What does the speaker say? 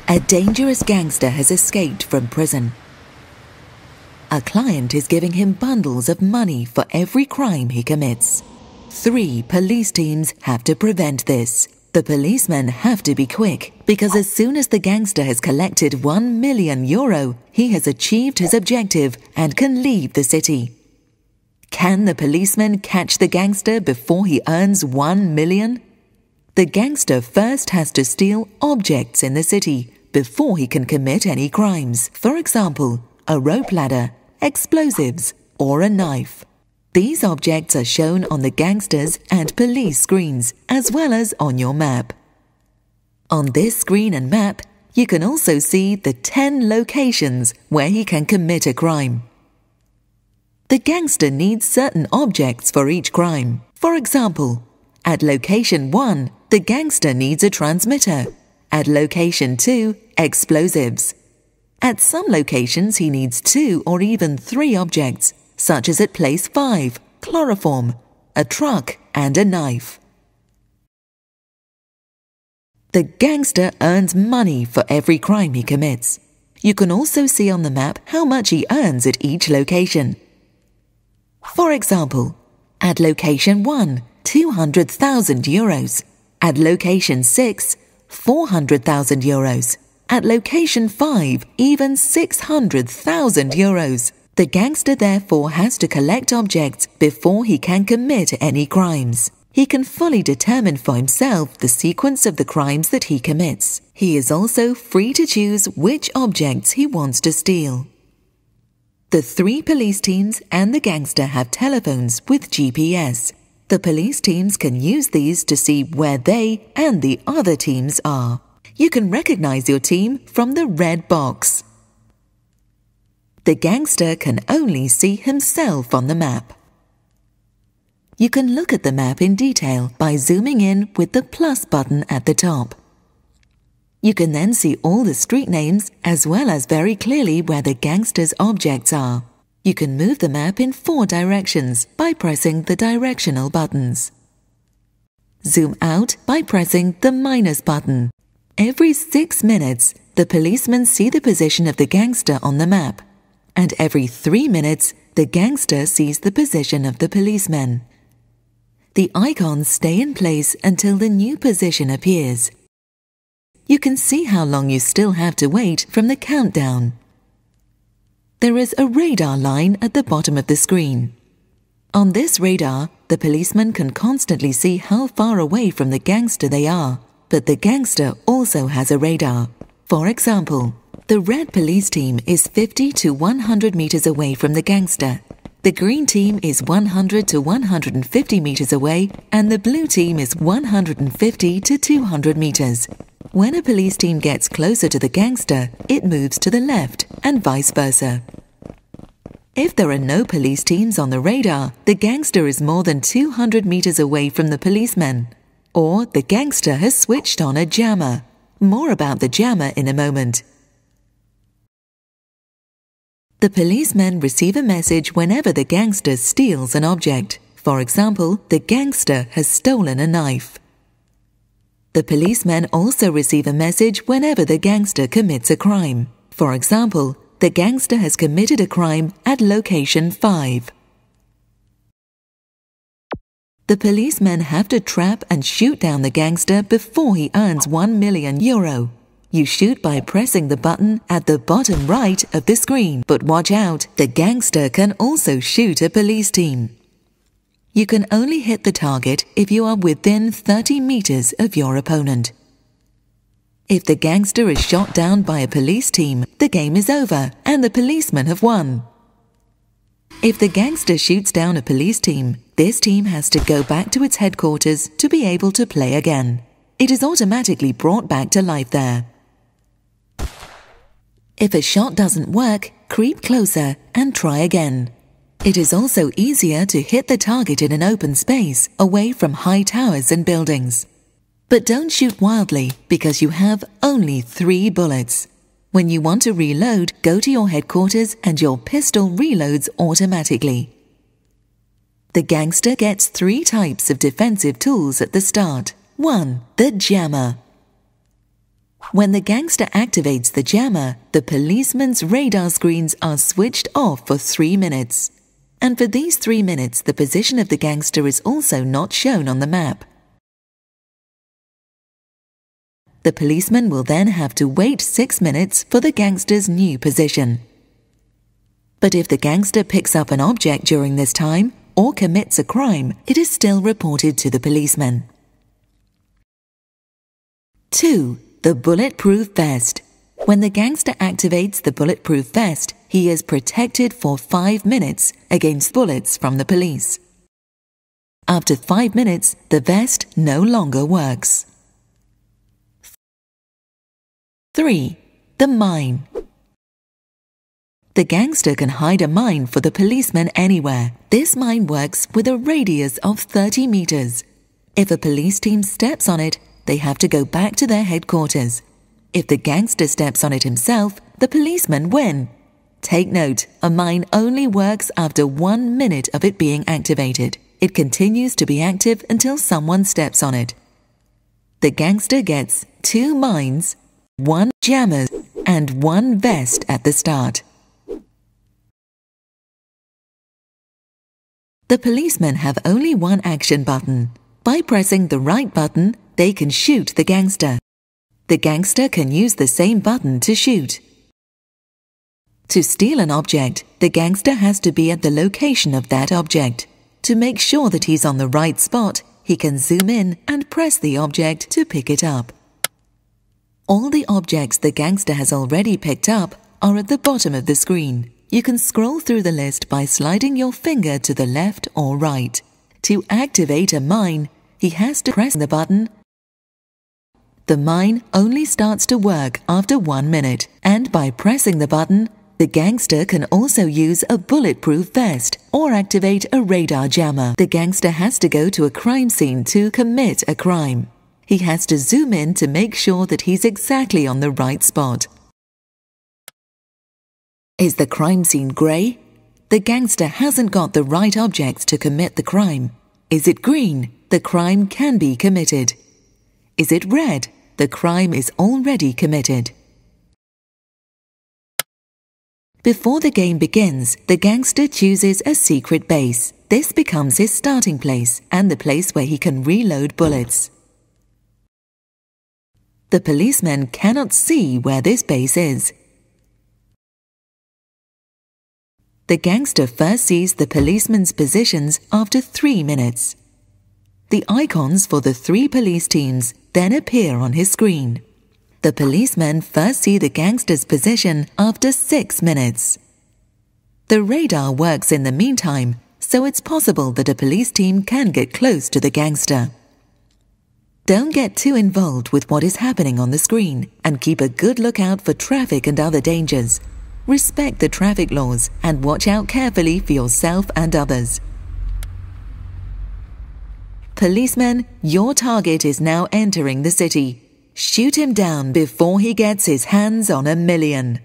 A dangerous gangster has escaped from prison. A client is giving him bundles of money for every crime he commits. 3 police teams have to prevent this. The policemen have to be quick, because as soon as the gangster has collected €1 million, he has achieved his objective and can leave the city. Can the policeman catch the gangster before he earns €1 million? The gangster first has to steal objects in the city before he can commit any crimes. For example, a rope ladder, explosives, or a knife. These objects are shown on the gangster's and police screens, as well as on your map. On this screen and map, you can also see the 10 locations where he can commit a crime. The gangster needs certain objects for each crime. For example, at location 1, the gangster needs a transmitter. At location 2, explosives. At some locations, he needs 2 or even 3 objects, such as at place 5, chloroform, a truck, and a knife. The gangster earns money for every crime he commits. You can also see on the map how much he earns at each location. For example, at location 1, €200,000. At location 6, €400,000. At location 5, even €600,000. The gangster therefore has to collect objects before he can commit any crimes. He can fully determine for himself the sequence of the crimes that he commits. He is also free to choose which objects he wants to steal. The 3 police teams and the gangster have telephones with GPS. The police teams can use these to see where they and the other teams are. You can recognize your team from the red box. The gangster can only see himself on the map. You can look at the map in detail by zooming in with the plus button at the top. You can then see all the street names as well as very clearly where the gangster's objects are. You can move the map in 4 directions by pressing the directional buttons. Zoom out by pressing the minus button. Every 6 minutes, the policemen see the position of the gangster on the map, and every 3 minutes, the gangster sees the position of the policemen. The icons stay in place until the new position appears. You can see how long you still have to wait from the countdown. There is a radar line at the bottom of the screen. On this radar, the policeman can constantly see how far away from the gangster they are, but the gangster also has a radar. For example, the red police team is 50 to 100 meters away from the gangster. The green team is 100 to 150 meters away, and the blue team is 150 to 200 meters. When a police team gets closer to the gangster, it moves to the left, and vice versa. If there are no police teams on the radar, the gangster is more than 200 meters away from the policemen. Or the gangster has switched on a jammer. More about the jammer in a moment. The policemen receive a message whenever the gangster steals an object. For example, the gangster has stolen a knife. The policemen also receive a message whenever the gangster commits a crime. For example, the gangster has committed a crime at location 5. The policemen have to trap and shoot down the gangster before he earns €1 million. You shoot by pressing the button at the bottom right of the screen. But watch out, the gangster can also shoot a police team. You can only hit the target if you are within 30 meters of your opponent. If the gangster is shot down by a police team, the game is over and the policemen have won. If the gangster shoots down a police team, this team has to go back to its headquarters to be able to play again. It is automatically brought back to life there. If a shot doesn't work, creep closer and try again. It is also easier to hit the target in an open space, away from high towers and buildings. But don't shoot wildly, because you have only 3 bullets. When you want to reload, go to your headquarters and your pistol reloads automatically. The gangster gets 3 types of defensive tools at the start. 1. The jammer. When the gangster activates the jammer, the policeman's radar screens are switched off for 3 minutes. And for these 3 minutes, the position of the gangster is also not shown on the map. The policeman will then have to wait 6 minutes for the gangster's new position. But if the gangster picks up an object during this time or commits a crime, it is still reported to the policeman. 2. The bulletproof vest. When the gangster activates the bulletproof vest, he is protected for 5 minutes against bullets from the police. After 5 minutes, the vest no longer works. 3. The mine. The gangster can hide a mine for the policeman anywhere. This mine works with a radius of 30 meters. If a police team steps on it, they have to go back to their headquarters. If the gangster steps on it himself, the policemen win. Take note, a mine only works after 1 minute of it being activated. It continues to be active until someone steps on it. The gangster gets 2 mines, 1 jammer, and 1 vest at the start. The policemen have only one action button. By pressing the right button, they can shoot the gangster. The gangster can use the same button to shoot. To steal an object, the gangster has to be at the location of that object. To make sure that he's on the right spot, he can zoom in and press the object to pick it up. All the objects the gangster has already picked up are at the bottom of the screen. You can scroll through the list by sliding your finger to the left or right. To activate a mine, he has to press the button. The mine only starts to work after 1 minute, and by pressing the button, the gangster can also use a bulletproof vest or activate a radar jammer. The gangster has to go to a crime scene to commit a crime. He has to zoom in to make sure that he's exactly on the right spot. Is the crime scene grey? The gangster hasn't got the right objects to commit the crime. Is it green? The crime can be committed. Is it red? The crime is already committed. Before the game begins, the gangster chooses a secret base. This becomes his starting place and the place where he can reload bullets. The policemen cannot see where this base is. The gangster first sees the policemen's positions after 3 minutes. The icons for the 3 police teams then appear on his screen. The policemen first see the gangster's position after 6 minutes. The radar works in the meantime, so it's possible that a police team can get close to the gangster. Don't get too involved with what is happening on the screen and keep a good lookout for traffic and other dangers. Respect the traffic laws and watch out carefully for yourself and others. Policemen, your target is now entering the city. Shoot him down before he gets his hands on $1 million.